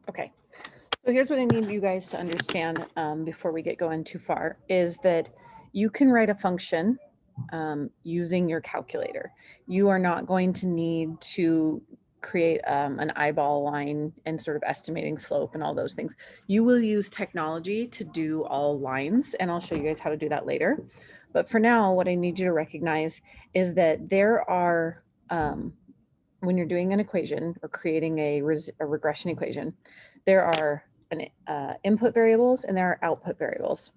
Okay, so here's what I need you guys to understand before we get going too far, is that you can write a function using your calculator. You are not going to need to create an eyeball line and sort of estimating slope and all those things. You will use technology to do all lines, and I'll show you guys how to do that later. But for now, what I need you to recognize is that there are, when you're doing an equation or creating a regression equation, there are input variables and there are output variables.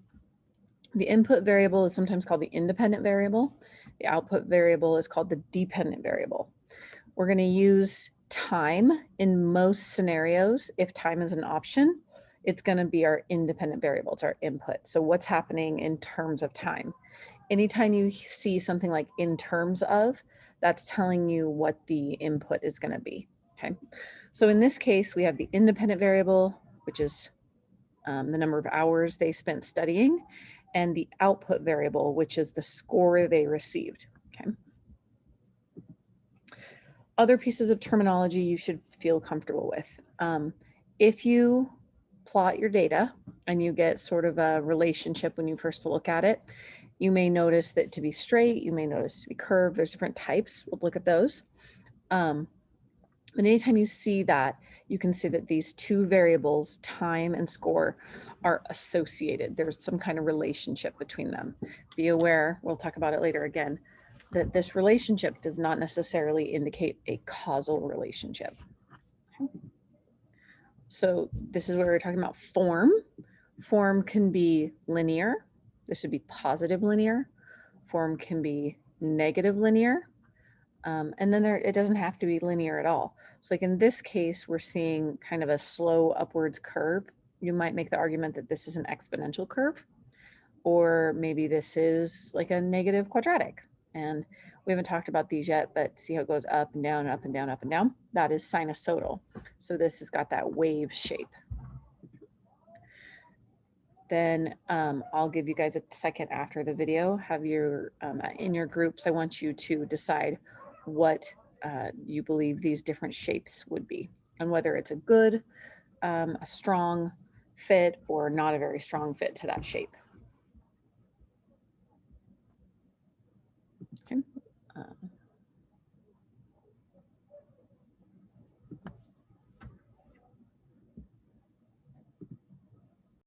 The input variable is sometimes called the independent variable. The output variable is called the dependent variable. We're going to use time in most scenarios. If time is an option, it's going to be our independent variable. It's our input. So what's happening in terms of time? Anytime you see something like in terms of, that's telling you what the input is going to be. Okay. So in this case, we have the independent variable, which is the number of hours they spent studying, and the output variable, which is the score they received. Okay. Other pieces of terminology you should feel comfortable with. If you plot your data and you get sort of a relationship when you first look at it, you may notice that to be straight, you may notice to be curved. There's different types. We'll look at those. But anytime you see that, you can see that these two variables, time and score, are associated. There's some kind of relationship between them. Be aware, we'll talk about it later again, that this relationship does not necessarily indicate a causal relationship. Okay. So this is where we're talking about form. Form can be linear. This would be positive linear. Form can be negative linear. And then it doesn't have to be linear at all. So like in this case, we're seeing kind of a slow upwards curve. You might make the argument that this is an exponential curve, or maybe this is like a negative quadratic. And we haven't talked about these yet, but see how it goes up and down, up and down, up and down? That is sinusoidal. So this has got that wave shape. Then I'll give you guys a second after the video. Have your, in your groups, I want you to decide what you believe these different shapes would be, and whether it's a good, a strong fit or not a very strong fit to that shape.